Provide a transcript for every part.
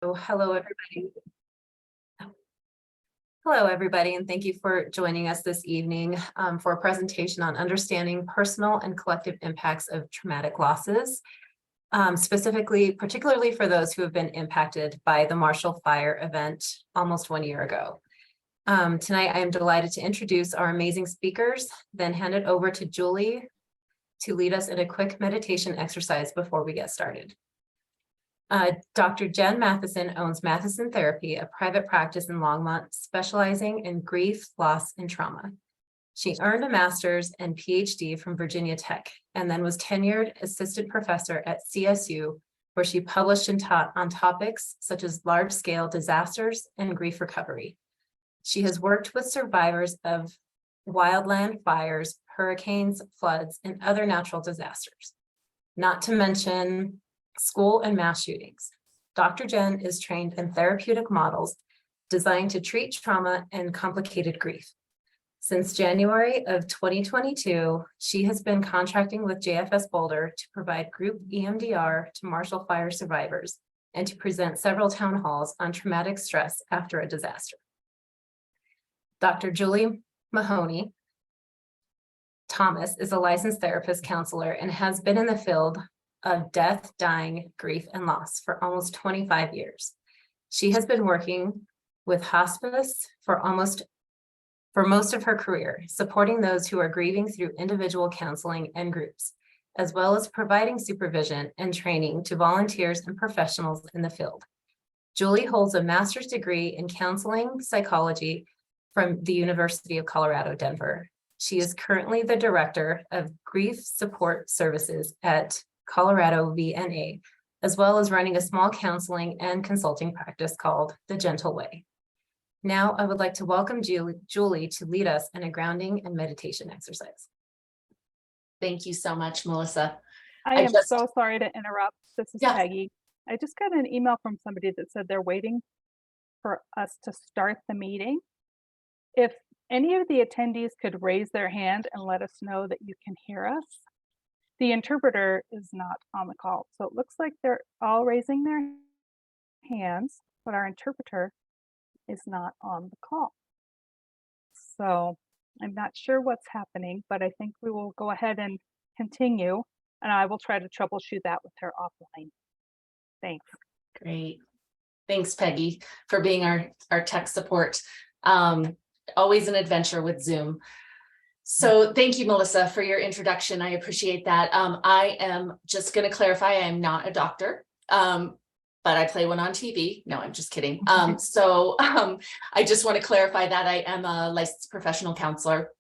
Hello, everybody. Hello, everybody, and thank you for joining us this evening for a presentation on understanding personal and collective impacts of traumatic losses, particularly for those who have been impacted by the Marshall Fire event almost 1 year ago. Tonight, I am delighted to introduce our amazing speakers, then hand it over to Julie to lead us in a quick meditation exercise before we get started. Dr. Jen Matheson owns Matheson Therapy, a private practice in Longmont specializing in grief, loss, and trauma. She earned a master's and PhD from Virginia Tech and then was tenured assistant professor at CSU, where she published and taught on topics such as large-scale disasters and grief recovery. She has worked with survivors of wildland fires, hurricanes, floods, and other natural disasters, not to mention school and mass shootings. Dr. Jen is trained in therapeutic models designed to treat trauma and complicated grief. Since January of 2022, she has been contracting with JFS Boulder to provide group EMDR to Marshall Fire survivors and to present several town halls on traumatic stress after a disaster. Dr. Julie Mahoney Thomas is a licensed therapist counselor and has been in the field of death, dying, grief, and loss for almost 25 years. She has been working with hospice for most of her career, supporting those who are grieving through individual counseling and groups, as well as providing supervision and training to volunteers and professionals in the field. Julie holds a master's degree in counseling psychology from the University of Colorado, Denver. She is currently the director of grief support services at Colorado VNA, as well as running a small counseling and consulting practice called The Gentle Way. Now, I would like to welcome Julie to lead us in a grounding and meditation exercise. Thank you so much, Melissa. I am so sorry to interrupt. This is Peggy. I just got an email from somebody that said they're waiting for us to start the meeting. If any of the attendees could raise their hand and let us know that you can hear us. The interpreter is not on the call, so it looks like they're all raising their hands, but our interpreter is not on the call. So I'm not sure what's happening, but I think we will go ahead and continue, and I will try to troubleshoot that with her offline. Thanks. Great. Thanks, Peggy, for being our tech support. Always an adventure with Zoom. So thank you, Melissa, for your introduction. I appreciate that. I am just going to clarify, I am not a doctor, but I play one on TV. No, I'm just kidding. I just want to clarify that I am a licensed professional counselor.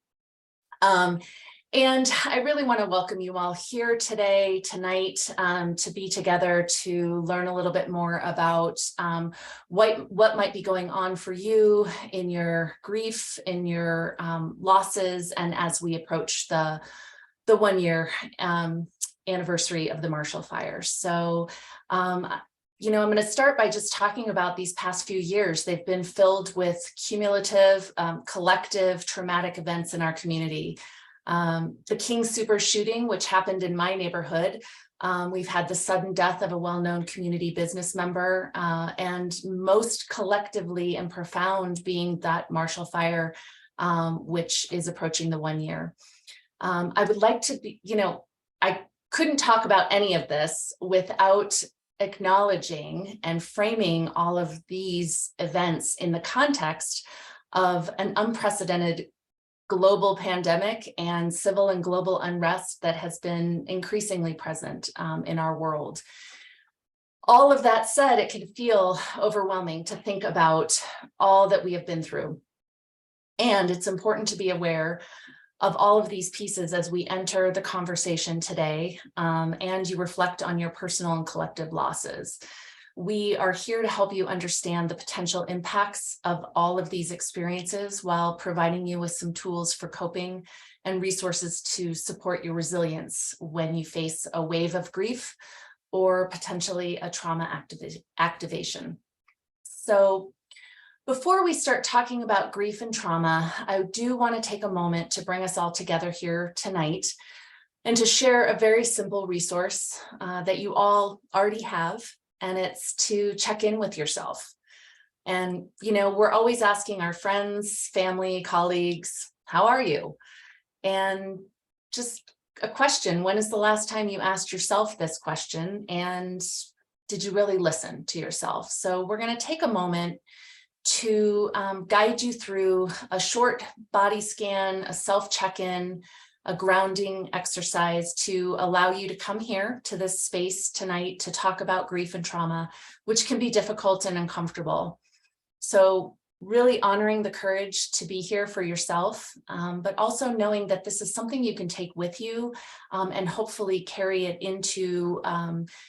And I really want to welcome you all here tonight, to be together to learn a little bit more about what might be going on for you in your grief, in your losses, and as we approach the 1 year anniversary of the Marshall Fire. So, I'm going to start by just talking about these past few years. They've been filled with cumulative, collective, traumatic events in our community. The King Super shooting, which happened in my neighborhood. We've had the sudden death of a well-known community business member, and most collectively and profound being that Marshall Fire, which is approaching the 1 year. I would like to be, I couldn't talk about any of this without acknowledging and framing all of these events in the context of an unprecedented global pandemic and civil and global unrest that has been increasingly present in our world. All of that said, it can feel overwhelming to think about all that we have been through. And it's important to be aware of all of these pieces as we enter the conversation today, and you reflect on your personal and collective losses. We are here to help you understand the potential impacts of all of these experiences while providing you with some tools for coping and resources to support your resilience when you face a wave of grief or potentially a trauma activation. So before we start talking about grief and trauma, I do want to take a moment to bring us all together here tonight and to share a very simple resource that you all already have and it's to check in with yourself. And, you know, we're always asking our friends, family, colleagues, how are you? And just a question, when is the last time you asked yourself this question? And did you really listen to yourself? So we're going to take a moment to guide you through a short body scan, a self check-in, a grounding exercise to allow you to come here to this space tonight to talk about grief and trauma, which can be difficult and uncomfortable. So really honoring the courage to be here for yourself, but also knowing that this is something you can take with you and hopefully carry it into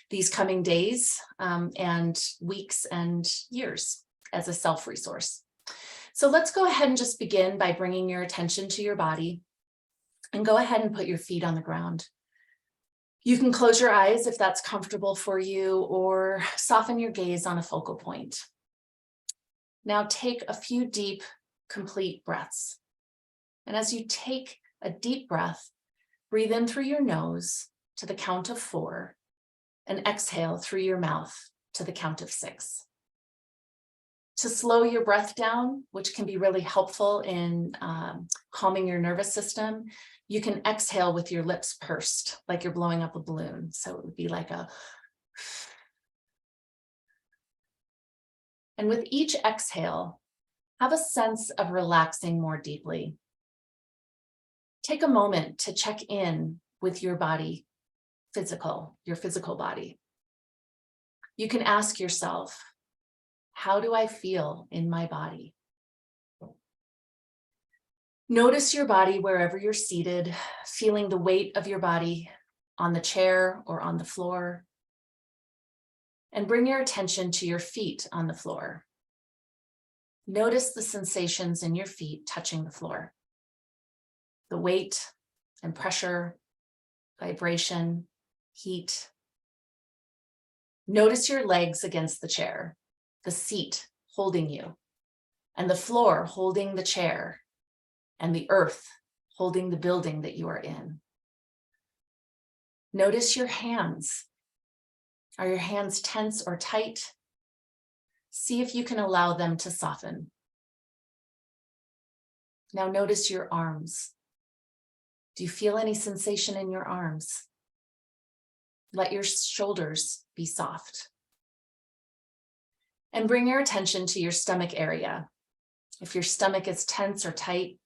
these coming days and weeks and years as a self-resource. So let's go ahead and just begin by bringing your attention to your body, and go ahead and put your feet on the ground. You can close your eyes if that's comfortable for you, or soften your gaze on a focal point. Now take a few deep, complete breaths. And as you take a deep breath, breathe in through your nose to the count of 4, and exhale through your mouth to the count of 6. To slow your breath down, which can be really helpful in calming your nervous system, you can exhale with your lips pursed, like you're blowing up a balloon. So it would be like a... And with each exhale, have a sense of relaxing more deeply. Take a moment to check in with your body, your physical body. You can ask yourself, how do I feel in my body? Notice your body wherever you're seated, feeling the weight of your body on the chair or on the floor. And bring your attention to your feet on the floor. Notice the sensations in your feet touching the floor. The weight and pressure, vibration, heat. Notice your legs against the chair, the seat holding you, and the floor holding the chair, and the earth holding the building that you are in. Notice your hands. Are your hands tense or tight? See if you can allow them to soften. Now notice your arms. Do you feel any sensation in your arms? Let your shoulders be soft. And bring your attention to your stomach area. If your stomach is tense or tight,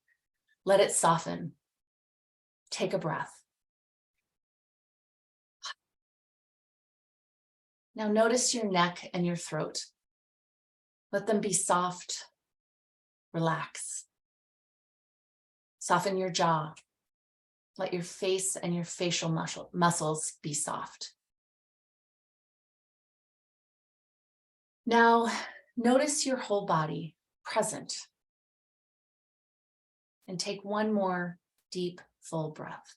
let it soften. Take a breath. Now notice your neck and your throat. Let them be soft. Relax. Soften your jaw. Let your face and your facial muscles be soft. Now notice your whole body present. And take one more deep, full breath.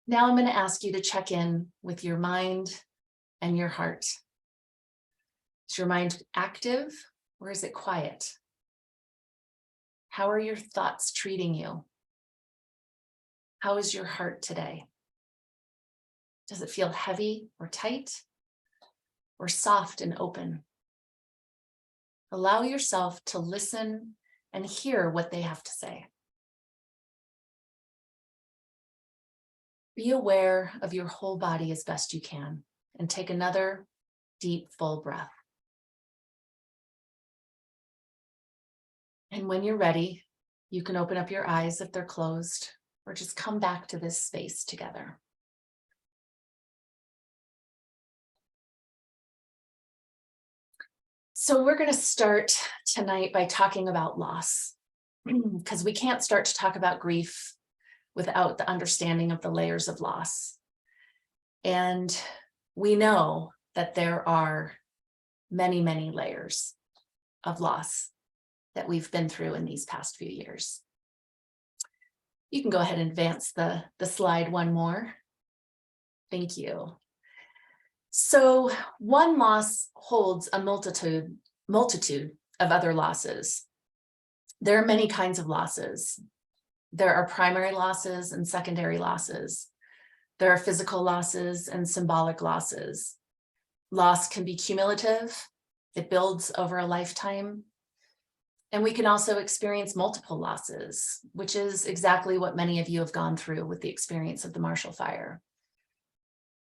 Now I'm going to ask you to check in with your mind and your heart. Is your mind active or is it quiet? How are your thoughts treating you? How is your heart today? Does it feel heavy or tight or soft and open? Allow yourself to listen and hear what they have to say. Be aware of your whole body as best you can, and take another deep, full breath. And when you're ready, you can open up your eyes if they're closed, or just come back to this space together. So we're going to start tonight by talking about loss, because we can't start to talk about grief without the understanding of the layers of loss. And we know that there are many, many layers of loss that we've been through in these past few years. You can go ahead and advance the slide one more. Thank you. So one loss holds a multitude of other losses. There are many kinds of losses. There are primary losses and secondary losses. There are physical losses and symbolic losses. Loss can be cumulative. It builds over a lifetime. And we can also experience multiple losses, which is exactly what many of you have gone through with the experience of the Marshall Fire.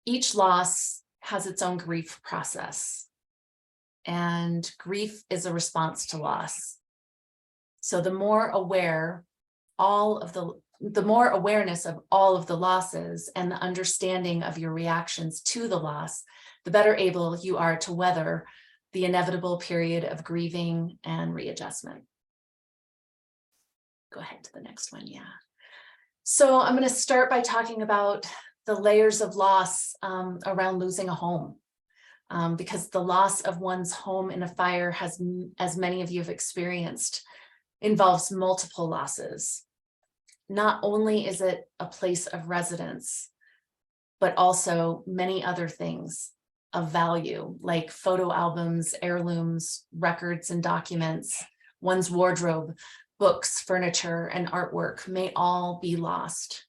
Each loss has its own grief process, and grief is a response to loss. So the more awareness of all of the losses and the understanding of your reactions to the loss, the better able you are to weather the inevitable period of grieving and readjustment. Go ahead to the next one, yeah. So I'm going to start by talking about the layers of loss around losing a home. Because the loss of one's home in a fire has, as many of you have experienced, involves multiple losses. Not only is it a place of residence, but also many other things of value, like photo albums, heirlooms, records and documents, one's wardrobe, books, furniture, and artwork may all be lost.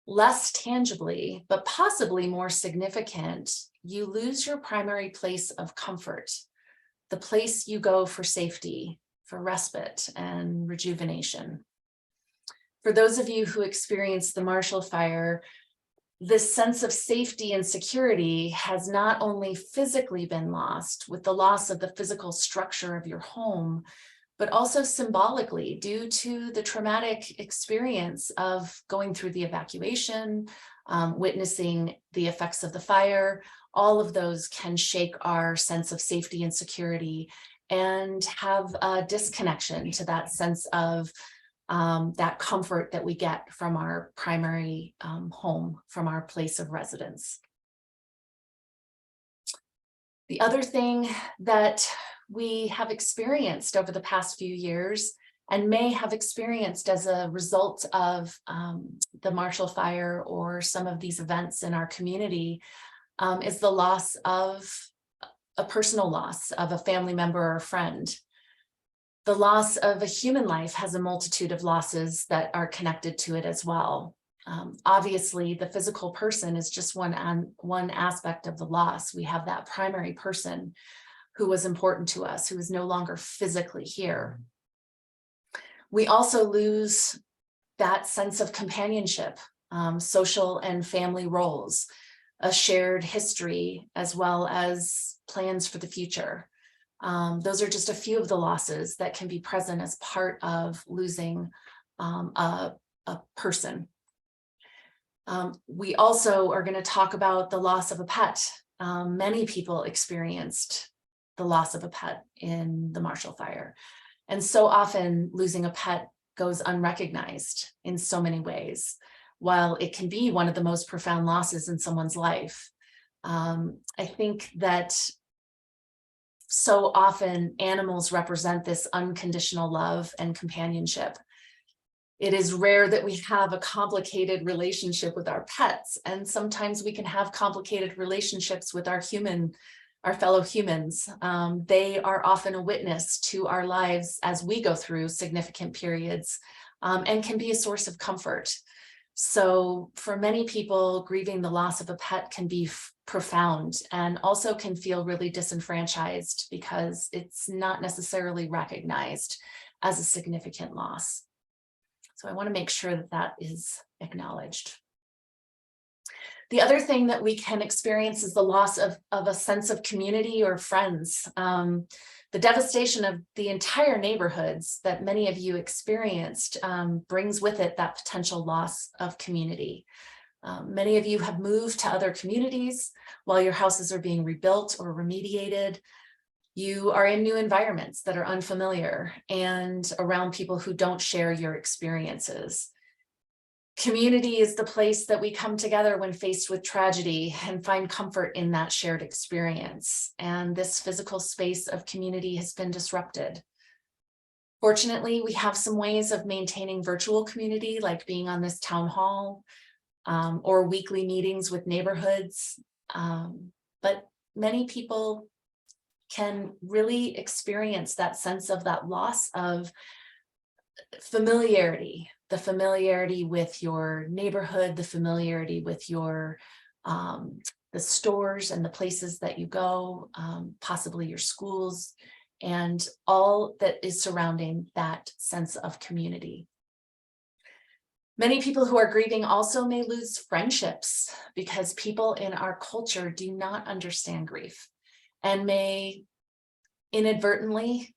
Less tangibly, but possibly more significant, you lose your primary place of comfort, the place you go for safety, for respite and rejuvenation. For those of you who experienced the Marshall Fire, this sense of safety and security has not only physically been lost with the loss of the physical structure of your home, but also symbolically due to the traumatic experience of going through the evacuation, witnessing the effects of the fire. All of those can shake our sense of safety and security and have a disconnection to that sense of that comfort that we get from our primary home, from our place of residence. The other thing that we have experienced over the past few years and may have experienced as a result of the Marshall Fire or some of these events in our community is the loss of a personal loss of a family member or a friend. The loss of a human life has a multitude of losses that are connected to it as well. Obviously, the physical person is just one aspect of the loss. We have that primary person who was important to us, who is no longer physically here. We also lose that sense of companionship, social and family roles, a shared history, as well as plans for the future. Those are just a few of the losses that can be present as part of losing a person. We also are going to talk about the loss of a pet. Many people experienced the loss of a pet in the Marshall Fire. And so often losing a pet goes unrecognized in so many ways. While it can be one of the most profound losses in someone's life, I think that so often animals represent this unconditional love and companionship. It is rare that we have a complicated relationship with our pets, and sometimes we can have complicated relationships with our fellow humans. They are often a witness to our lives as we go through significant periods and can be a source of comfort. So for many people, grieving the loss of a pet can be profound and also can feel really disenfranchised because it's not necessarily recognized as a significant loss. So I want to make sure that that is acknowledged. The other thing that we can experience is the loss of a sense of community or friends. The devastation of the entire neighborhoods that many of you experienced brings with it that potential loss of community. Many of you have moved to other communities while your houses are being rebuilt or remediated. You are in new environments that are unfamiliar and around people who don't share your experiences. Community is the place that we come together when faced with tragedy and find comfort in that shared experience. And this physical space of community has been disrupted. Fortunately, we have some ways of maintaining virtual community, like being on this town hall or weekly meetings with neighborhoods. But many people can really experience that sense of that loss of familiarity the familiarity with your neighborhood, the familiarity with your the stores and the places that you go, possibly your schools, and all that is surrounding that sense of community. Many people who are grieving also may lose friendships because people in our culture do not understand grief and may inadvertently,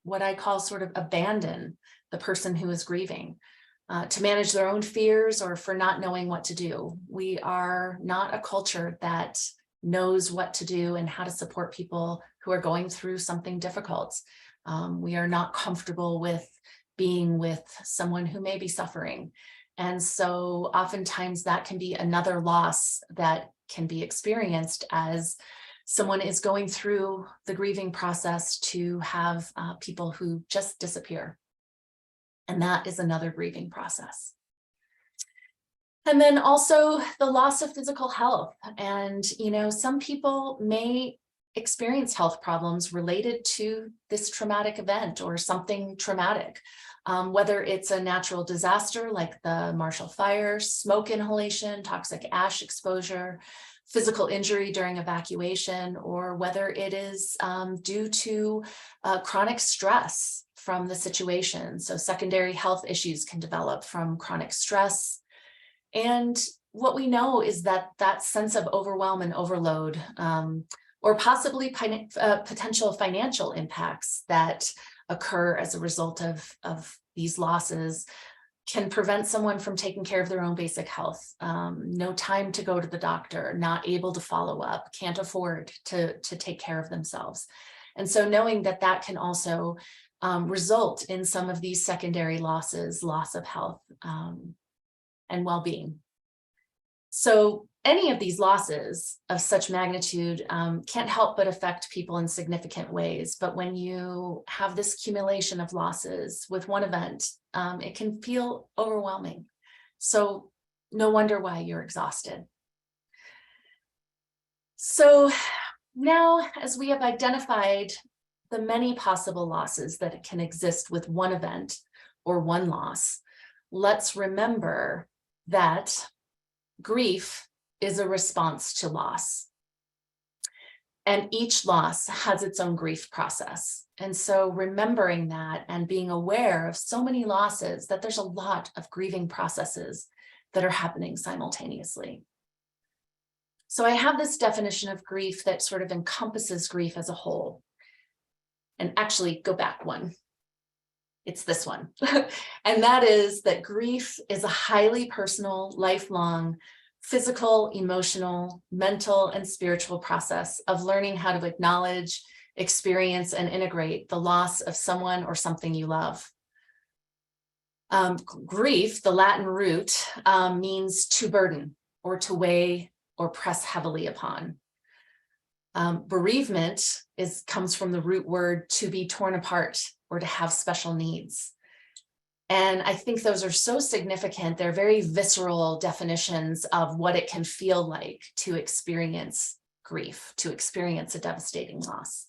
what I call sort of abandon the person who is grieving to manage their own fears or for not knowing what to do. We are not a culture that knows what to do and how to support people who are going through something difficult. We are not comfortable with being with someone who may be suffering. And so oftentimes that can be another loss that can be experienced as someone is going through the grieving process, to have people who just disappear. And that is another grieving process. And then also the loss of physical health. And, some people may experience health problems related to this traumatic event or something traumatic, whether it's a natural disaster like the Marshall Fire, smoke inhalation, toxic ash exposure, physical injury during evacuation, or whether it is due to chronic stress from the situation. So secondary health issues can develop from chronic stress. And what we know is that that sense of overwhelm and overload, or possibly potential financial impacts that occur as a result of these losses, can prevent someone from taking care of their own basic health. No time to go to the doctor, not able to follow up, can't afford to take care of themselves. And so knowing that that can also result in some of these secondary losses, loss of health and well-being. So any of these losses of such magnitude can't help but affect people in significant ways. But when you have this accumulation of losses with one event, it can feel overwhelming. So no wonder why you're exhausted. So now, as we have identified the many possible losses that can exist with one event or one loss, let's remember that grief is a response to loss. And each loss has its own grief process. And so remembering that and being aware of so many losses, that there's a lot of grieving processes that are happening simultaneously. So I have this definition of grief that sort of encompasses grief as a whole. And actually go back one. It's this one. And that is that grief is a highly personal, lifelong, physical, emotional, mental, and spiritual process of learning how to acknowledge, experience, and integrate the loss of someone or something you love. Grief, the Latin root, means to burden or to weigh or press heavily upon. Bereavement comes from the root word to be torn apart or to have special needs. And I think those are so significant. They're very visceral definitions of what it can feel like to experience grief, to experience a devastating loss.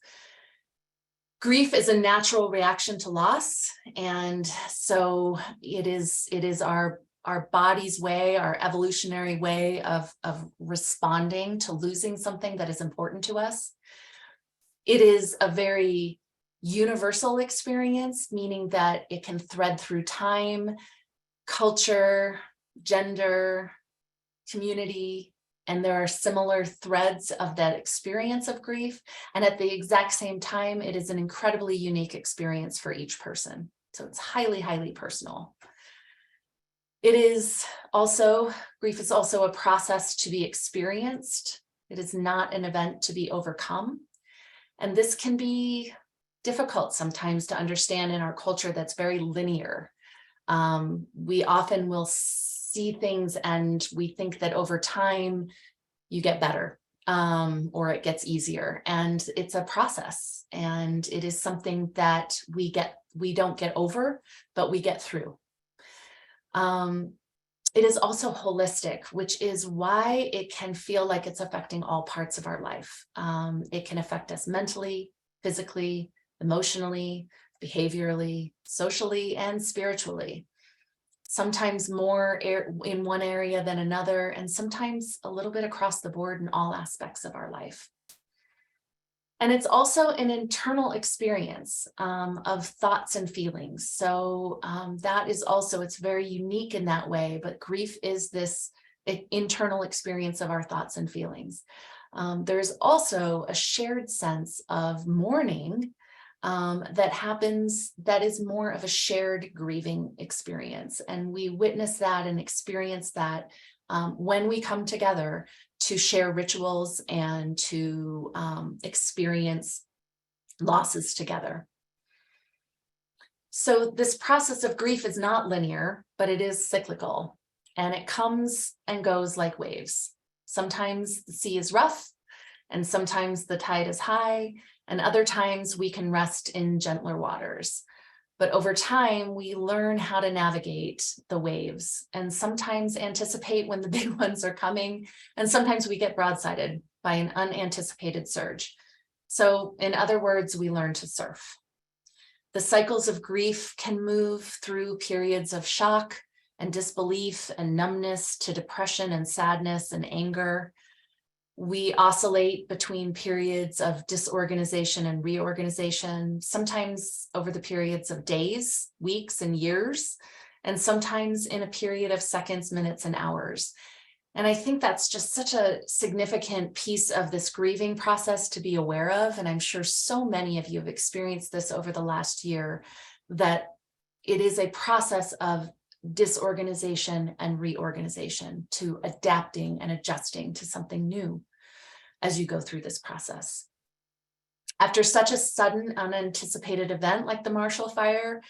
Grief is a natural reaction to loss. And so it is our body's way, our evolutionary way of responding to losing something that is important to us. It is a very universal experience, meaning that it can thread through time, culture, gender, community, and there are similar threads of that experience of grief. And at the exact same time, it is an incredibly unique experience for each person. So it's highly, highly personal. Grief is also a process to be experienced. It is not an event to be overcome. And this can be difficult sometimes to understand in our culture that's very linear. We often will see things and we think that over time you get better or it gets easier. And it's a process, and it is something that we don't get over, but we get through. It is also holistic, which is why it can feel like it's affecting all parts of our life. It can affect us mentally, physically, emotionally, behaviorally, socially, and spiritually. sometimes more in one area than another, and sometimes a little bit across the board in all aspects of our life. And it's also an internal experience of thoughts and feelings. So that is also, it's very unique in that way, but grief is this internal experience of our thoughts and feelings. There's also a shared sense of mourning that happens, that is more of a shared grieving experience. And we witness that and experience that when we come together to share rituals and to experience losses together. So this process of grief is not linear, but it is cyclical, and it comes and goes like waves. Sometimes the sea is rough, and sometimes the tide is high, and other times we can rest in gentler waters. But over time, we learn how to navigate the waves and sometimes anticipate when the big ones are coming. And sometimes we get broadsided by an unanticipated surge. So in other words, we learn to surf. The cycles of grief can move through periods of shock and disbelief and numbness to depression and sadness and anger. We oscillate between periods of disorganization and reorganization, sometimes over the periods of days, weeks, and years, and sometimes in a period of seconds, minutes, and hours. And I think that's just such a significant piece of this grieving process to be aware of. And I'm sure so many of you have experienced this over the last year, that it is a process of disorganization and reorganization, to adapting and adjusting to something new as you go through this process. After such a sudden, unanticipated event like the Marshall Fire,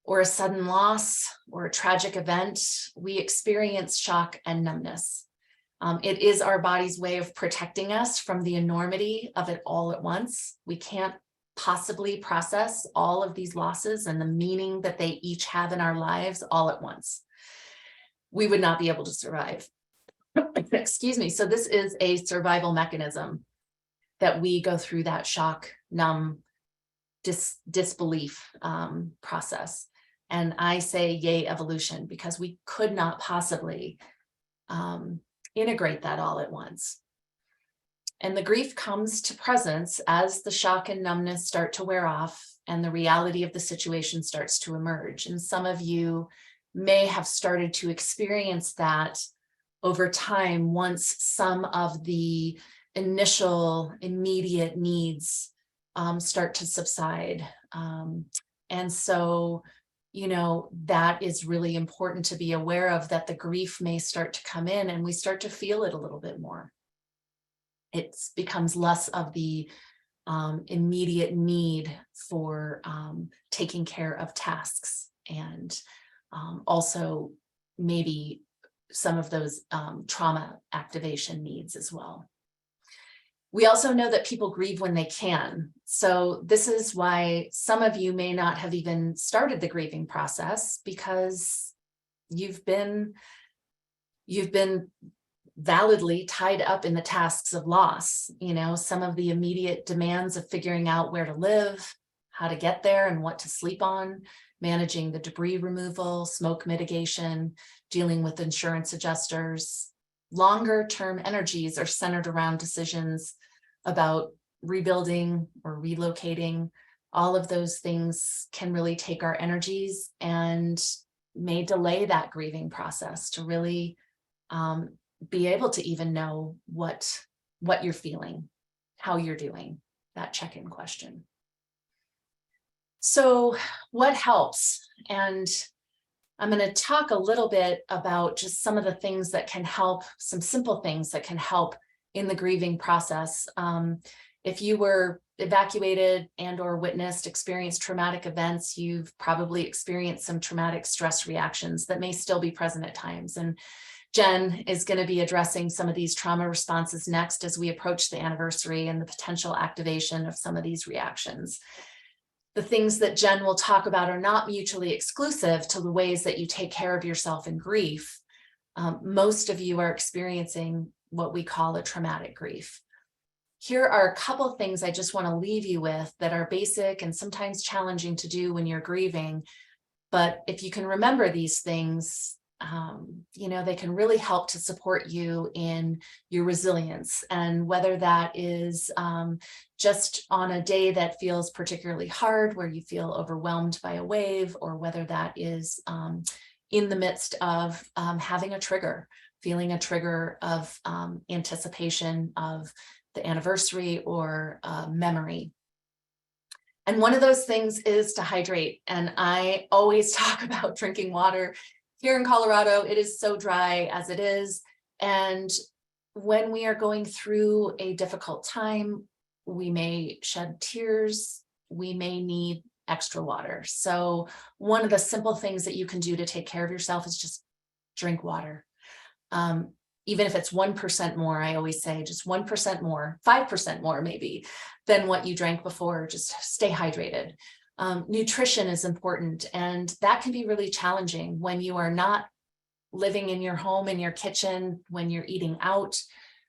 or a sudden loss, or a tragic event, we experience shock and numbness. It is our body's way of protecting us from the enormity of it all at once. We can't possibly process all of these losses and the meaning that they each have in our lives all at once. We would not be able to survive. Excuse me. So this is a survival mechanism that we go through, that shock, numb, disbelief process. And I say, yay, evolution, because we could not possibly integrate that all at once. And the grief comes to presence as the shock and numbness start to wear off and the reality of the situation starts to emerge. And some of you may have started to experience that over time once some of the initial immediate needs start to subside. And so, you know, that is really important to be aware of, that the grief may start to come in and we start to feel it a little bit more. It becomes less of the immediate need for taking care of tasks, and also maybe some of those trauma activation needs as well. We also know that people grieve when they can. So this is why some of you may not have even started the grieving process, because you've been validly tied up in the tasks of loss. You know, some of the immediate demands of figuring out where to live, how to get there, and what to sleep on, managing the debris removal, smoke mitigation, dealing with insurance adjusters. Longer term energies are centered around decisions about rebuilding or relocating. All of those things can really take our energies and may delay that grieving process to really be able to even know what you're feeling, how you're doing, that check-in question. So what helps? And I'm going to talk a little bit about just some of the things that can help, some simple things that can help in the grieving process. If you were evacuated and or experienced traumatic events, you've probably experienced some traumatic stress reactions that may still be present at times. And Jen is going to be addressing some of these trauma responses next as we approach the anniversary and the potential activation of some of these reactions. The things that Jen will talk about are not mutually exclusive to the ways that you take care of yourself in grief. Most of you are experiencing what we call a traumatic grief. Here are a couple of things I just want to leave you with that are basic and sometimes challenging to do when you're grieving, But if you can remember these things, they can really help to support you in your resilience. And whether that is just on a day that feels particularly hard, where you feel overwhelmed by a wave, or whether that is in the midst of having a trigger, feeling a trigger of anticipation of the anniversary or memory. And one of those things is to hydrate. And I always talk about drinking water. Here in Colorado, it is so dry as it is. And when we are going through a difficult time, we may shed tears, we may need extra water. So one of the simple things that you can do to take care of yourself is just drink water. Even if it's 1% more, I always say just 1% more, 5% more maybe than what you drank before, just stay hydrated. Nutrition is important, and that can be really challenging when you are not living in your home, in your kitchen, when you're eating out,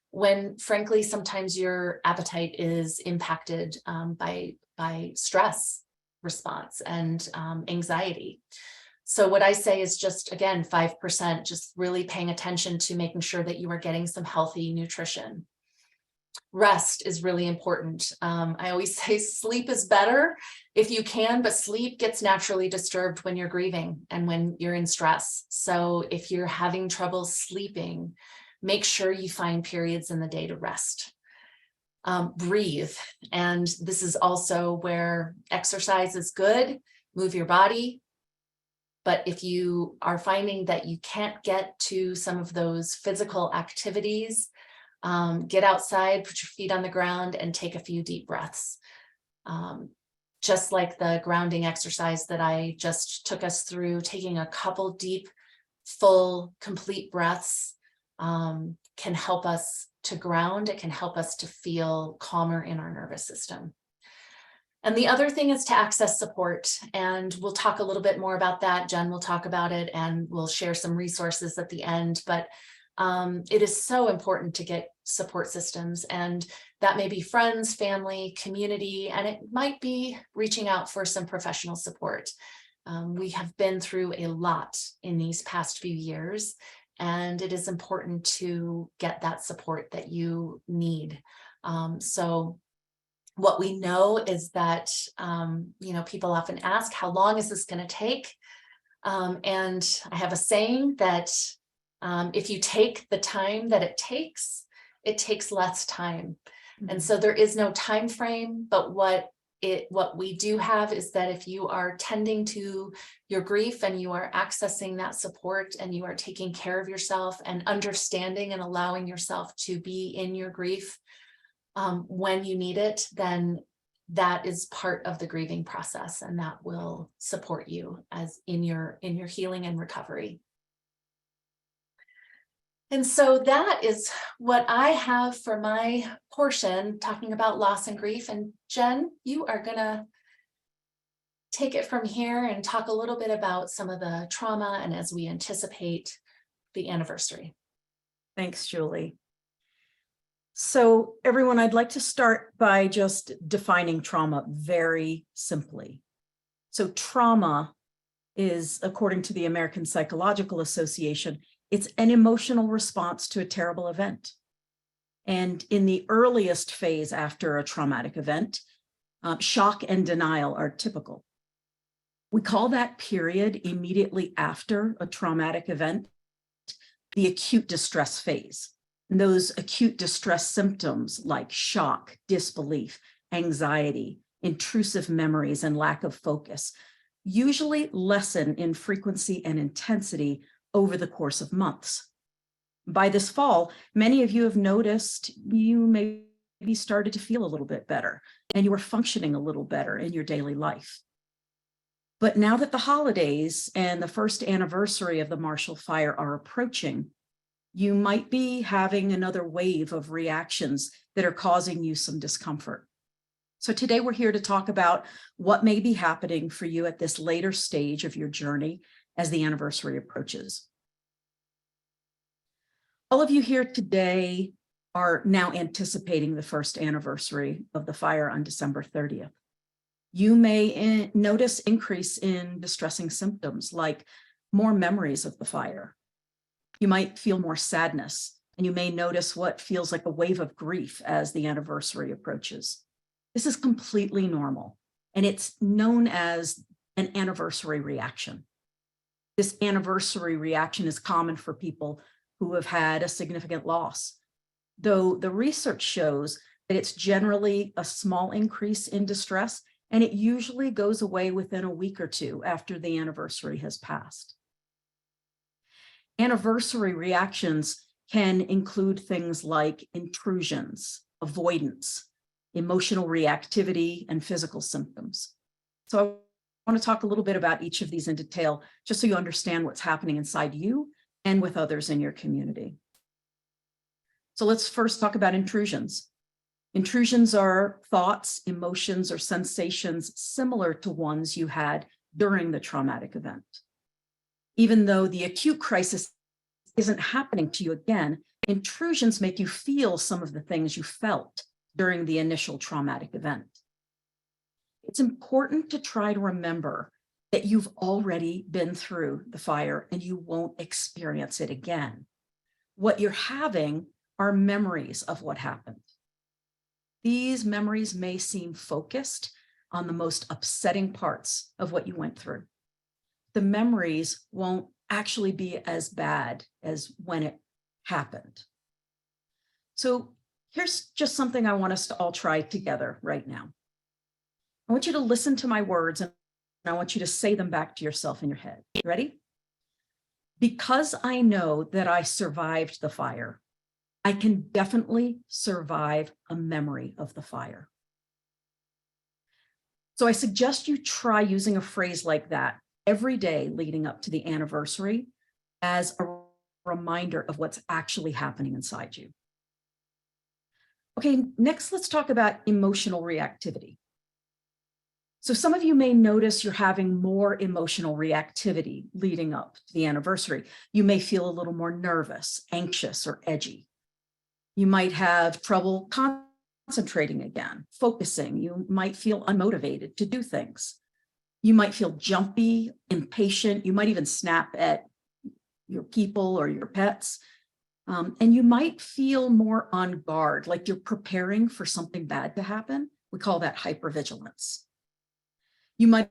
when frankly, sometimes your appetite is impacted by stress response and anxiety. So what I say is just, again, 5%, just really paying attention to making sure that you are getting some healthy nutrition. Rest is really important. I always say sleep is better if you can, but sleep gets naturally disturbed when you're grieving and when you're in stress. So if you're having trouble sleeping, make sure you find periods in the day to rest. Breathe. And this is also where exercise is good. Move your body. But if you are finding that you can't get to some of those physical activities, get outside, put your feet on the ground, and take a few deep breaths. Just like the grounding exercise that I just took us through, taking a couple deep, full, complete breaths can help us to ground. It can help us to feel calmer in our nervous system. And the other thing is to access support. And we'll talk a little bit more about that. Jen will talk about it, and we'll share some resources at the end. But it is so important to get support systems, and that may be friends, family, community, and it might be reaching out for some professional support. We have been through a lot in these past few years, and it is important to get that support that you need. So what we know is that, people often ask, how long is this going to take? And I have a saying that if you take the time that it takes less time. And so there is no time frame, but what we do have is that if you are tending to your grief and you are accessing that support and you are taking care of yourself and understanding and allowing yourself to be in your grief when you need it, then that is part of the grieving process, and that will support you as in your healing and recovery. And so that is what I have for my portion, talking about loss and grief. And Jen, you are gonna take it from here and talk a little bit about some of the trauma and as we anticipate the anniversary. Thanks, Julie. So everyone, I'd like to start by just defining trauma very simply. So trauma is, according to the American Psychological Association, it's an emotional response to a terrible event. And in the earliest phase after a traumatic event, shock and denial are typical. We call that period immediately after a traumatic event the acute distress phase. And those acute distress symptoms like shock, disbelief, anxiety, intrusive memories, and lack of focus usually lessen in frequency and intensity over the course of months. By this fall, many of you have noticed you maybe started to feel a little bit better and you were functioning a little better in your daily life. But now that the holidays and the first anniversary of the Marshall Fire are approaching, you might be having another wave of reactions that are causing you some discomfort. So today we're here to talk about what may be happening for you at this later stage of your journey as the anniversary approaches. All of you here today are now anticipating the first anniversary of the fire on December 30th. You may notice increase in distressing symptoms like more memories of the fire. You might feel more sadness, and you may notice what feels like a wave of grief as the anniversary approaches. This is completely normal, and it's known as an anniversary reaction. This anniversary reaction is common for people who have had a significant loss, though the research shows that it's generally a small increase in distress, and it usually goes away within a week or two after the anniversary has passed. Anniversary reactions can include things like intrusions, avoidance, emotional reactivity, and physical symptoms. So I want to talk a little bit about each of these in detail, just so you understand what's happening inside you and with others in your community. So let's first talk about intrusions. Intrusions are thoughts, emotions, or sensations similar to ones you had during the traumatic event. Even though the acute crisis isn't happening to you again, intrusions make you feel some of the things you felt during the initial traumatic event. It's important to try to remember that you've already been through the fire and you won't experience it again. What you're having are memories of what happened. These memories may seem focused on the most upsetting parts of what you went through. The memories won't actually be as bad as when it happened. So here's just something I want us to all try together right now. I want you to listen to my words and I want you to say them back to yourself in your head. You ready? Because I know that I survived the fire, I can definitely survive a memory of the fire. So I suggest you try using a phrase like that every day leading up to the anniversary as a reminder of what's actually happening inside you. Okay, next let's talk about emotional reactivity. So some of you may notice you're having more emotional reactivity leading up to the anniversary. You may feel a little more nervous, anxious, or edgy. You might have trouble concentrating again, focusing. You might feel unmotivated to do things. You might feel jumpy, impatient. You might even snap at your people or your pets. And you might feel more on guard, like you're preparing for something bad to happen. We call that hypervigilance. You might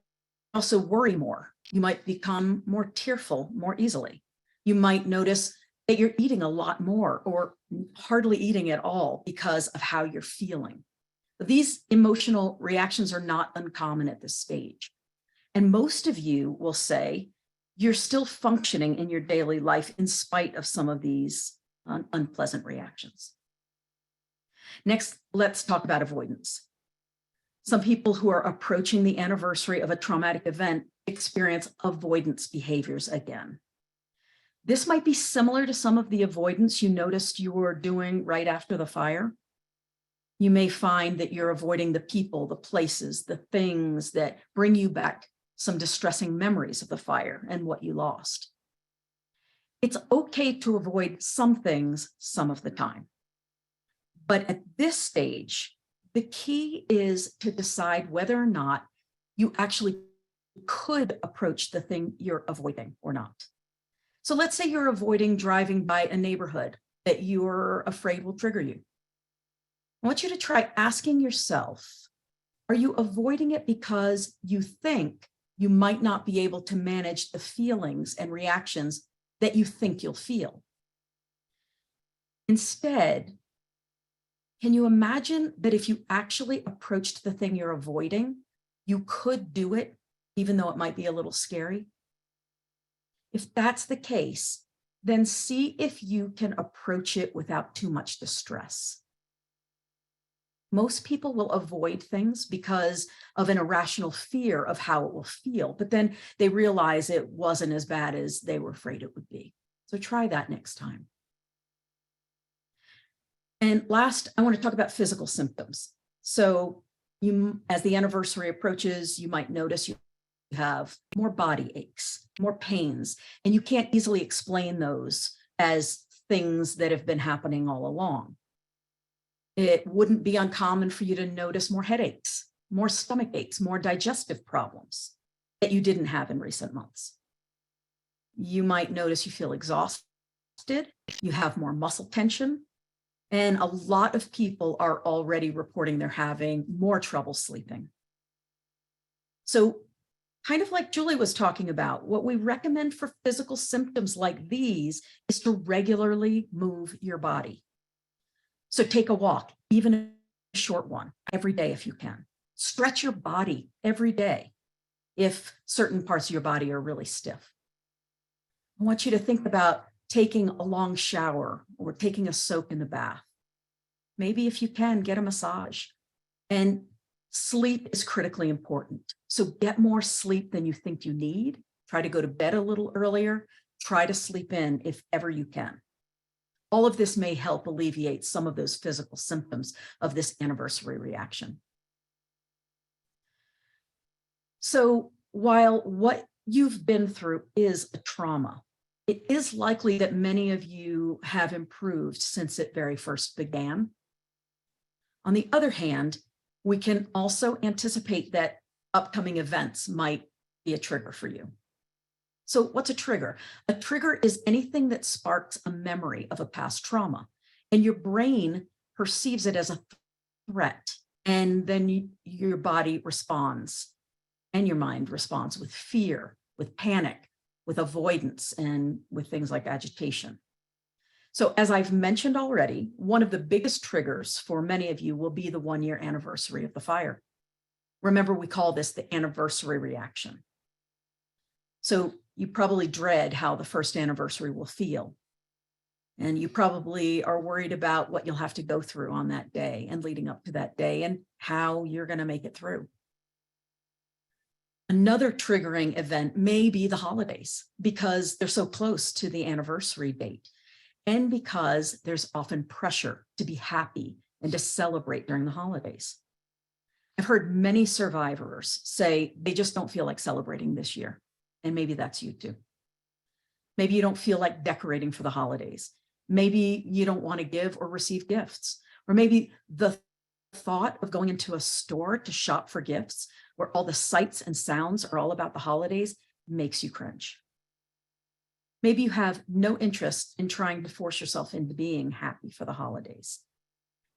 also worry more. You might become more tearful more easily. You might notice that you're eating a lot more or hardly eating at all because of how you're feeling. These emotional reactions are not uncommon at this stage. And most of you will say you're still functioning in your daily life in spite of some of these unpleasant reactions. Next, let's talk about avoidance. Some people who are approaching the anniversary of a traumatic event experience avoidance behaviors again. This might be similar to some of the avoidance you noticed you were doing right after the fire. You may find that you're avoiding the people, the places, the things that bring you back some distressing memories of the fire and what you lost. It's okay to avoid some things some of the time. But at this stage, the key is to decide whether or not you actually could approach the thing you're avoiding or not. So let's say you're avoiding driving by a neighborhood that you're afraid will trigger you. I want you to try asking yourself, are you avoiding it because you think you might not be able to manage the feelings and reactions that you think you'll feel? Instead, can you imagine that if you actually approached the thing you're avoiding, you could do it, even though it might be a little scary? If that's the case, then see if you can approach it without too much distress. Most people will avoid things because of an irrational fear of how it will feel, but then they realize it wasn't as bad as they were afraid it would be. So try that next time. And last, I want to talk about physical symptoms. So as the anniversary approaches, you might notice you have more body aches, more pains, and you can't easily explain those as things that have been happening all along. It wouldn't be uncommon for you to notice more headaches, more stomach aches, more digestive problems that you didn't have in recent months. You might notice you feel exhausted, you have more muscle tension, and a lot of people are already reporting they're having more trouble sleeping. So kind of like Julie was talking about, what we recommend for physical symptoms like these is to regularly move your body. So take a walk, even a short one, every day if you can. Stretch your body every day if certain parts of your body are really stiff. I want you to think about taking a long shower or taking a soak in the bath. Maybe if you can, get a massage. And sleep is critically important. So get more sleep than you think you need. Try to go to bed a little earlier. Try to sleep in if ever you can. All of this may help alleviate some of those physical symptoms of this anniversary reaction. So while what you've been through is a trauma, it is likely that many of you have improved since it very first began. On the other hand, we can also anticipate that upcoming events might be a trigger for you. So what's a trigger? A trigger is anything that sparks a memory of a past trauma, and your brain perceives it as a threat, and then your body responds, and your mind responds with fear, with panic, with avoidance, and with things like agitation. So as I've mentioned already, one of the biggest triggers for many of you will be the 1-year anniversary of the fire. Remember, we call this the anniversary reaction. So you probably dread how the first anniversary will feel. And you probably are worried about what you'll have to go through on that day and leading up to that day and how you're going to make it through. Another triggering event may be the holidays because they're so close to the anniversary date and because there's often pressure to be happy and to celebrate during the holidays. I've heard many survivors say they just don't feel like celebrating this year. And maybe that's you too. Maybe you don't feel like decorating for the holidays. Maybe you don't want to give or receive gifts. Or maybe the thought of going into a store to shop for gifts where all the sights and sounds are all about the holidays makes you cringe. Maybe you have no interest in trying to force yourself into being happy for the holidays.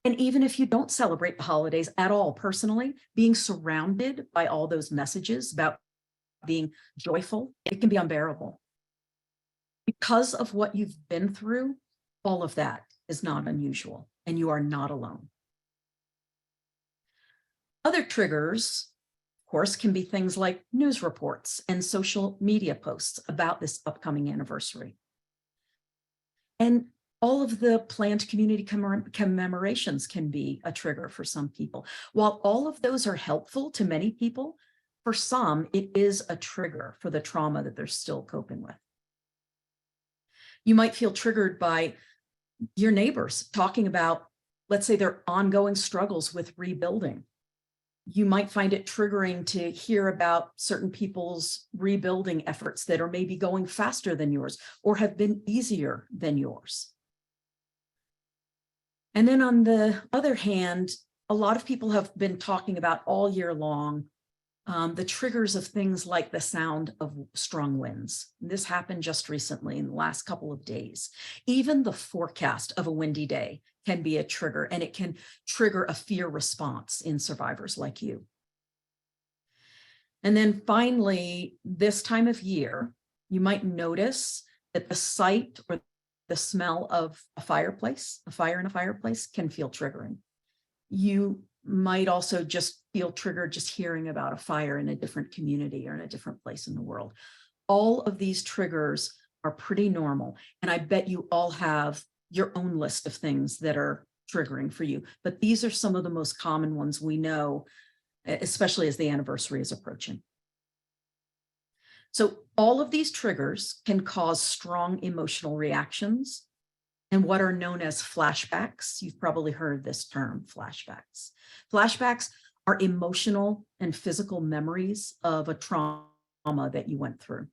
And even if you don't celebrate the holidays at all personally, being surrounded by all those messages about being joyful, it can be unbearable. Because of what you've been through, all of that is not unusual, and you are not alone. Other triggers, of course, can be things like news reports and social media posts about this upcoming anniversary. And all of the planned community commemorations can be a trigger for some people. While all of those are helpful to many people, for some, it is a trigger for the trauma that they're still coping with. You might feel triggered by your neighbors talking about, let's say, their ongoing struggles with rebuilding. You might find it triggering to hear about certain people's rebuilding efforts that are maybe going faster than yours or have been easier than yours. And then on the other hand, a lot of people have been talking about all year long the triggers of things like the sound of strong winds. This happened just recently in the last couple of days. Even the forecast of a windy day can be a trigger, and it can trigger a fear response in survivors like you. And then finally, this time of year, you might notice that the sight or the smell of a fire in a fireplace can feel triggering. You might also just feel triggered just hearing about a fire in a different community or in a different place in the world. All of these triggers are pretty normal. And I bet you all have your own list of things that are triggering for you. But these are some of the most common ones we know, especially as the anniversary is approaching. So all of these triggers can cause strong emotional reactions and what are known as flashbacks. You've probably heard this term, flashbacks. Flashbacks are emotional and physical memories of a trauma that you went through.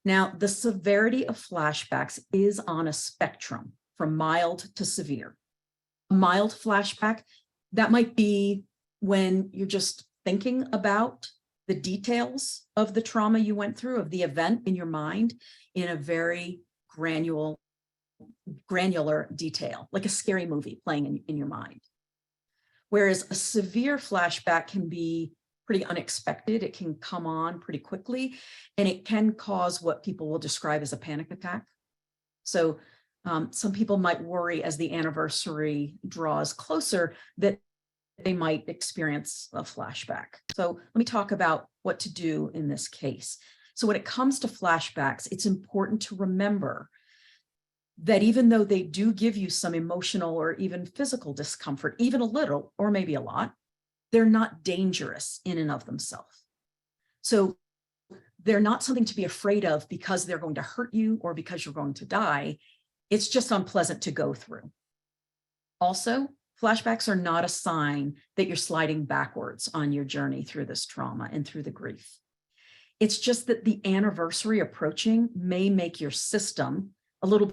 Now, the severity of flashbacks is on a spectrum from mild to severe. A mild flashback, that might be when you're just thinking about the details of the trauma you went through, of the event in your mind, in a very granular detail, like a scary movie playing in your mind. Whereas a severe flashback can be pretty unexpected. It can come on pretty quickly, and it can cause what people will describe as a panic attack. So some people might worry as the anniversary draws closer that they might experience a flashback. So let me talk about what to do in this case. So when it comes to flashbacks, it's important to remember that even though they do give you some emotional or even physical discomfort, even a little, or maybe a lot, they're not dangerous in and of themselves. So they're not something to be afraid of because they're going to hurt you or because you're going to die. It's just unpleasant to go through. Also, flashbacks are not a sign that you're sliding backwards on your journey through this trauma and through the grief. It's just that the anniversary approaching may make your system a little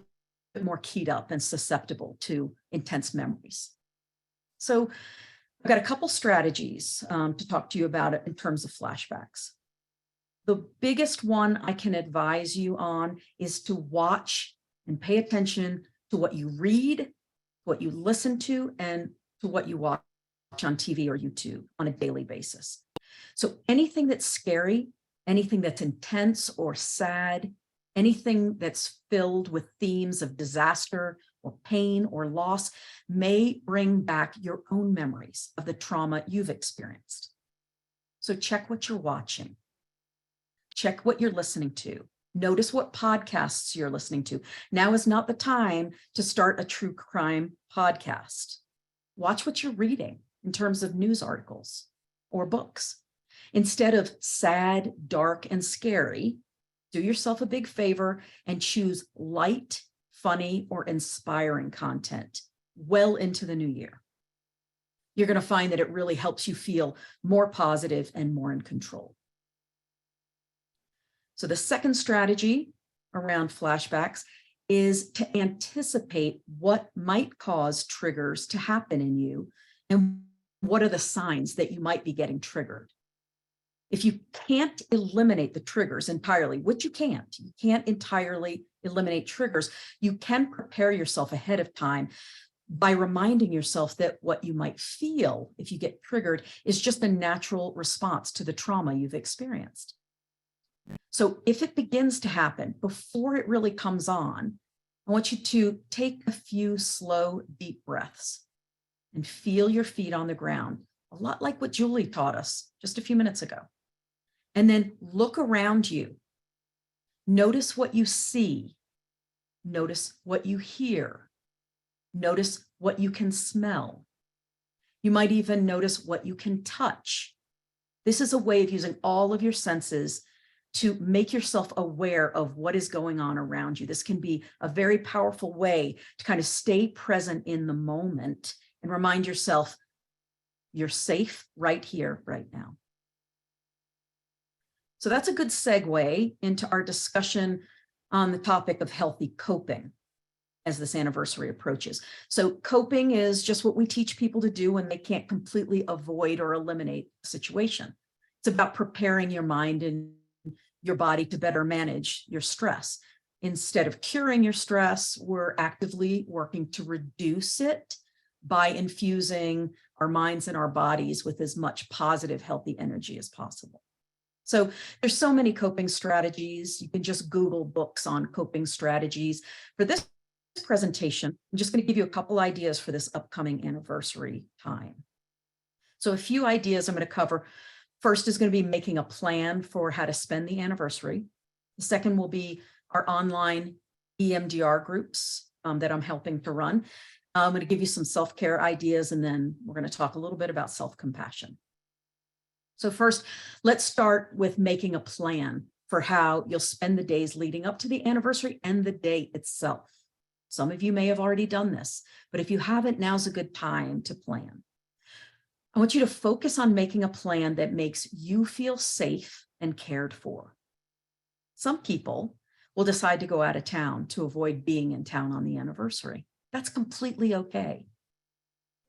bit more keyed up and susceptible to intense memories. So I've got a couple strategies to talk to you about it in terms of flashbacks. The biggest one I can advise you on is to watch and pay attention to what you read, what you listen to, and to what you watch on TV or YouTube on a daily basis. So anything that's scary, anything that's intense or sad, anything that's filled with themes of disaster or pain or loss may bring back your own memories of the trauma you've experienced. So check what you're watching. Check what you're listening to. Notice what podcasts you're listening to. Now is not the time to start a true crime podcast. Watch what you're reading in terms of news articles or books. Instead of sad, dark, and scary, do yourself a big favor and choose light, funny, or inspiring content well into the new year. You're going to find that it really helps you feel more positive and more in control. So the second strategy around flashbacks is to anticipate what might cause triggers to happen in you and what are the signs that you might be getting triggered. If you can't eliminate the triggers entirely, which you can't entirely eliminate triggers, you can prepare yourself ahead of time by reminding yourself that what you might feel if you get triggered is just a natural response to the trauma you've experienced. So if it begins to happen before it really comes on, I want you to take a few slow, deep breaths and feel your feet on the ground, a lot like what Julie taught us just a few minutes ago. And then look around you. Notice what you see. Notice what you hear. Notice what you can smell. You might even notice what you can touch. This is a way of using all of your senses to make yourself aware of what is going on around you. This can be a very powerful way to kind of stay present in the moment and remind yourself you're safe right here, right now. So that's a good segue into our discussion on the topic of healthy coping as this anniversary approaches. So coping is just what we teach people to do when they can't completely avoid or eliminate the situation. It's about preparing your mind and your body to better manage your stress. Instead of curing your stress, we're actively working to reduce it by infusing our minds and our bodies with as much positive, healthy energy as possible. So there's so many coping strategies. You can just Google books on coping strategies. For this presentation, I'm just going to give you a couple ideas for this upcoming anniversary time. So a few ideas I'm going to cover. First is going to be making a plan for how to spend the anniversary. The second will be our online EMDR groups that I'm helping to run. I'm going to give you some self-care ideas, and then we're going to talk a little bit about self-compassion. So first, let's start with making a plan for how you'll spend the days leading up to the anniversary and the day itself. Some of you may have already done this, but if you haven't, now's a good time to plan. I want you to focus on making a plan that makes you feel safe and cared for. Some people will decide to go out of town to avoid being in town on the anniversary. That's completely okay.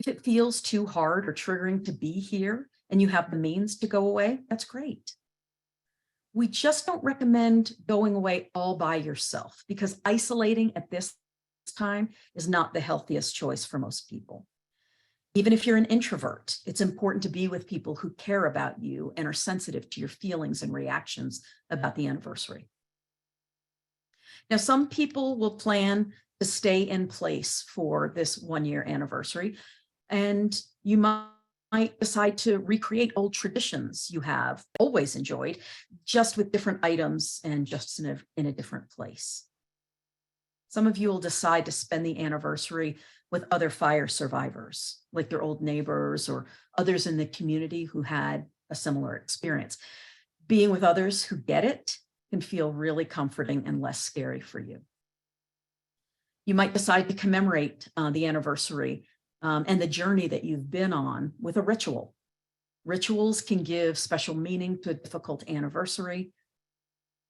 If it feels too hard or triggering to be here and you have the means to go away, that's great. We just don't recommend going away all by yourself because isolating at this time is not the healthiest choice for most people. Even if you're an introvert, it's important to be with people who care about you and are sensitive to your feelings and reactions about the anniversary. Now, some people will plan to stay in place for this 1-year anniversary, and you might decide to recreate old traditions you have always enjoyed, just with different items and just in a different place. Some of you will decide to spend the anniversary with other fire survivors, like your old neighbors or others in the community who had a similar experience. Being with others who get it can feel really comforting and less scary for you. You might decide to commemorate the anniversary and the journey that you've been on with a ritual. Rituals can give special meaning to a difficult anniversary.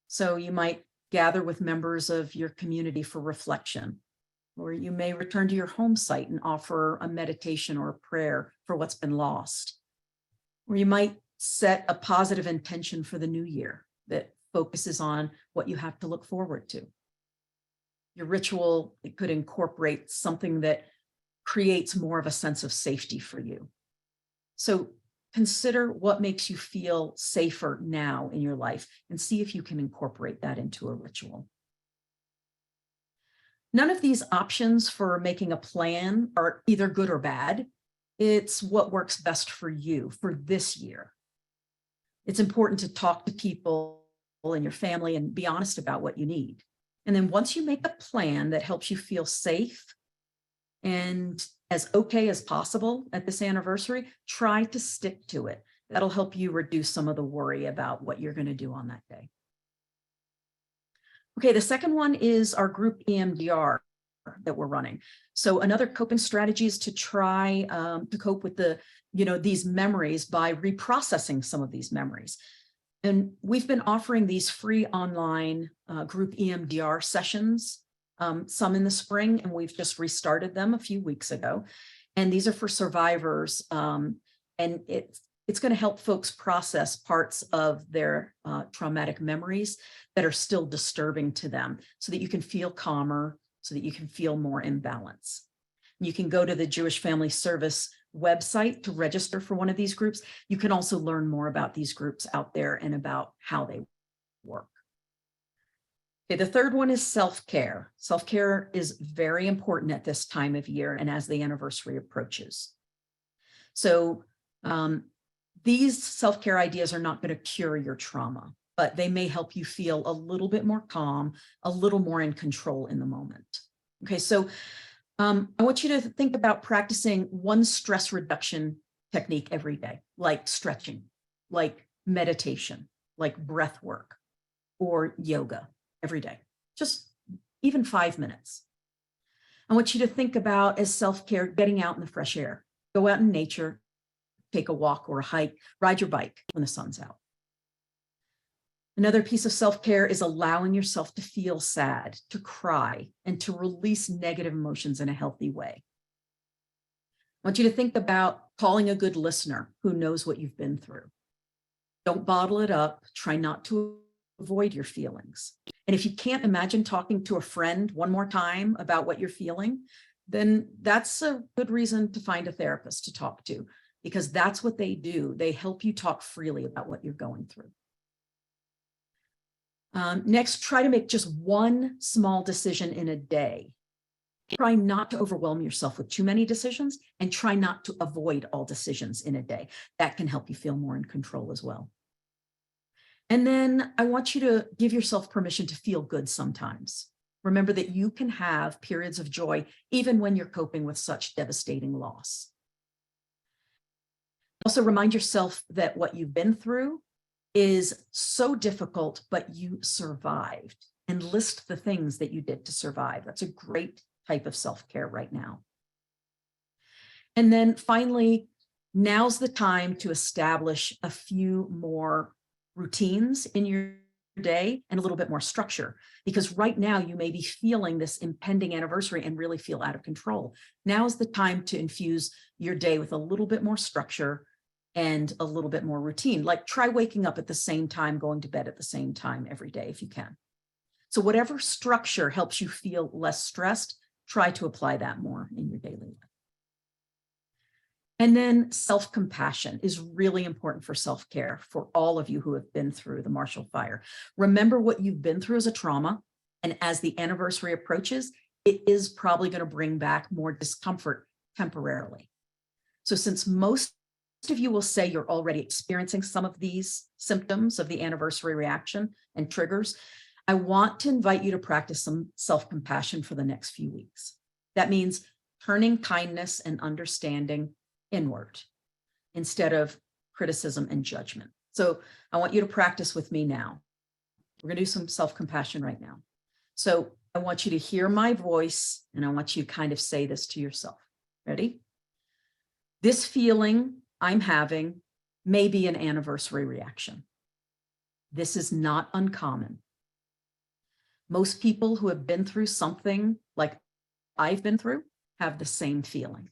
So you might gather with members of your community for reflection, or you may return to your home site and offer a meditation or a prayer for what's been lost. Or you might set a positive intention for the new year that focuses on what you have to look forward to. Your ritual, it could incorporate something that creates more of a sense of safety for you. So consider what makes you feel safer now in your life and see if you can incorporate that into a ritual. None of these options for making a plan are either good or bad. It's what works best for you for this year. It's important to talk to people in your family and be honest about what you need. And then once you make a plan that helps you feel safe and as okay as possible at this anniversary, try to stick to it. That'll help you reduce some of the worry about what you're going to do on that day. Okay, the second one is our group EMDR that we're running. So another coping strategy is to try to cope with these memories by reprocessing some of these memories. And we've been offering these free online group EMDR sessions, some in the spring, and we've just restarted them a few weeks ago. And these are for survivors, and it's going to help folks process parts of their traumatic memories that are still disturbing to them so that you can feel calmer, so that you can feel more in balance. You can go to the Jewish Family Service website to register for one of these groups. You can also learn more about these groups out there and about how they work. Okay, the third one is self-care. Self-care is very important at this time of year and as the anniversary approaches. So these self-care ideas are not going to cure your trauma, but they may help you feel a little bit more calm, a little more in control in the moment. Okay, so I want you to think about practicing one stress reduction technique every day, like stretching, like meditation, like breath work, or yoga every day, just even 5 minutes. I want you to think about as self-care, getting out in the fresh air, go out in nature, take a walk or a hike, ride your bike when the sun's out. Another piece of self-care is allowing yourself to feel sad, to cry, and to release negative emotions in a healthy way. I want you to think about calling a good listener who knows what you've been through. Don't bottle it up. Try not to avoid your feelings. And if you can't imagine talking to a friend one more time about what you're feeling, then that's a good reason to find a therapist to talk to, because that's what they do. They help you talk freely about what you're going through. Next, try to make just one small decision in a day. Try not to overwhelm yourself with too many decisions, and try not to avoid all decisions in a day. That can help you feel more in control as well. And then I want you to give yourself permission to feel good sometimes. Remember that you can have periods of joy even when you're coping with such devastating loss. Also remind yourself that what you've been through is so difficult, but you survived, and list the things that you did to survive. That's a great type of self-care right now. And then finally, now's the time to establish a few more routines in your day and a little bit more structure, because right now you may be feeling this impending anniversary and really feel out of control. Now's the time to infuse your day with a little bit more structure and a little bit more routine. Like try waking up at the same time, going to bed at the same time every day if you can. So whatever structure helps you feel less stressed, try to apply that more in your daily life. And then self-compassion is really important for self-care for all of you who have been through the Marshall Fire. Remember what you've been through as a trauma, and as the anniversary approaches, it is probably going to bring back more discomfort temporarily. So since most of you will say you're already experiencing some of these symptoms of the anniversary reaction and triggers, I want to invite you to practice some self-compassion for the next few weeks. That means turning kindness and understanding inward instead of criticism and judgment. So I want you to practice with me now. We're going to do some self-compassion right now. So I want you to hear my voice, and I want you to kind of say this to yourself. Ready? This feeling I'm having may be an anniversary reaction. This is not uncommon. Most people who have been through something like I've been through have the same feeling.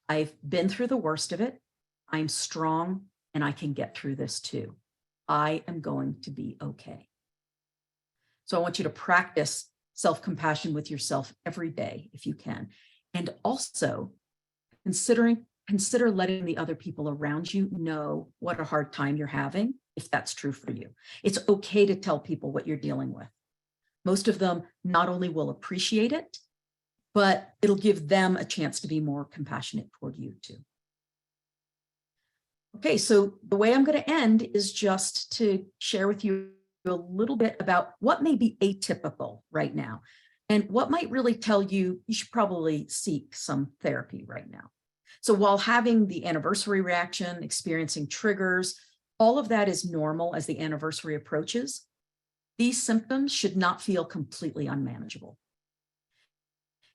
I've been through the worst of it. I'm strong and I can get through this too. I am going to be okay. So I want you to practice self-compassion with yourself every day if you can. And also consider letting the other people around you know what a hard time you're having, if that's true for you. It's okay to tell people what you're dealing with. Most of them not only will appreciate it, but it'll give them a chance to be more compassionate toward you too. Okay, so the way I'm going to end is just to share with you a little bit about what may be atypical right now and what might really tell you you should probably seek some therapy right now. So while having the anniversary reaction, experiencing triggers, all of that is normal as the anniversary approaches, these symptoms should not feel completely unmanageable.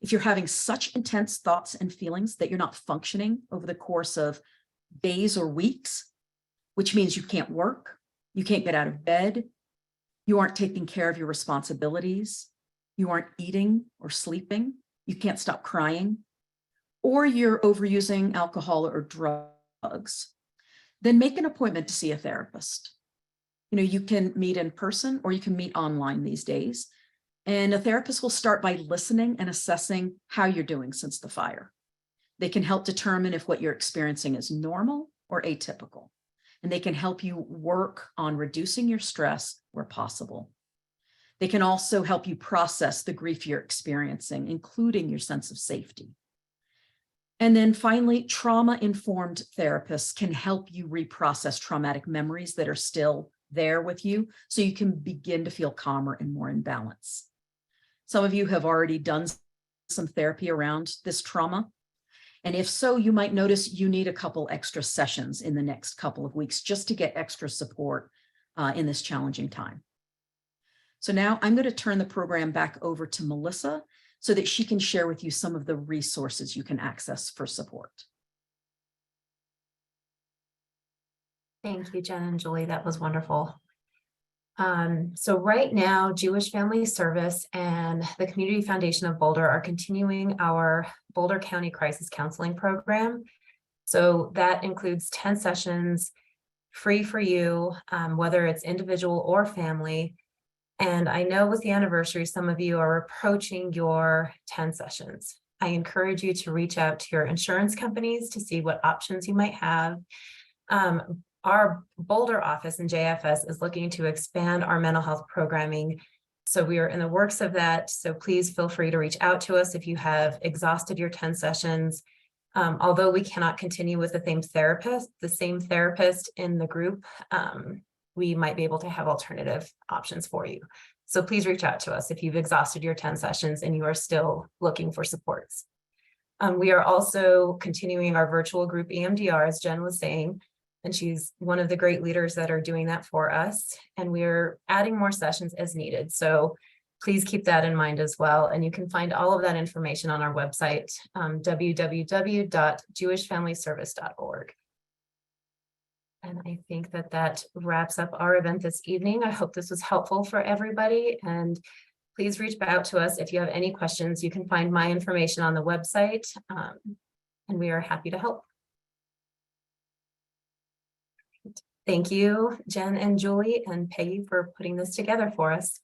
If you're having such intense thoughts and feelings that you're not functioning over the course of days or weeks, which means you can't work, you can't get out of bed, you aren't taking care of your responsibilities, you aren't eating or sleeping, you can't stop crying, or you're overusing alcohol or drugs, then make an appointment to see a therapist. You know, you can meet in person or you can meet online these days. And a therapist will start by listening and assessing how you're doing since the fire. They can help determine if what you're experiencing is normal or atypical. And they can help you work on reducing your stress where possible. They can also help you process the grief you're experiencing, including your sense of safety. And then finally, trauma-informed therapists can help you reprocess traumatic memories that are still there with you so you can begin to feel calmer and more in balance. Some of you have already done some therapy around this trauma. And if so, you might notice you need a couple extra sessions in the next couple of weeks just to get extra support in this challenging time. So now I'm going to turn the program back over to Melissa so that she can share with you some of the resources you can access for support. Thank you, Jen and Julie. That was wonderful. So right now, Jewish Family Service and the Community Foundation of Boulder are continuing our Boulder County Crisis Counseling Program. So that includes 10 sessions free for you, whether it's individual or family. And I know with the anniversary, some of you are approaching your 10 sessions. I encourage you to reach out to your insurance companies to see what options you might have. Our Boulder office in JFS is looking to expand our mental health programming. So we are in the works of that. So please feel free to reach out to us if you have exhausted your 10 sessions. Although we cannot continue with the same therapist in the group, we might be able to have alternative options for you. So please reach out to us if you've exhausted your 10 sessions and you are still looking for supports. We are also continuing our virtual group EMDR, as Jen was saying, and she's one of the great leaders that are doing that for us. And we're adding more sessions as needed. So please keep that in mind as well. And you can find all of that information on our website, www.jewishfamilyservice.org. And I think that wraps up our event this evening. I hope this was helpful for everybody. And please reach out to us if you have any questions. You can find my information on the website, and we are happy to help. Thank you, Jen and Julie and Peggy, for putting this together for us.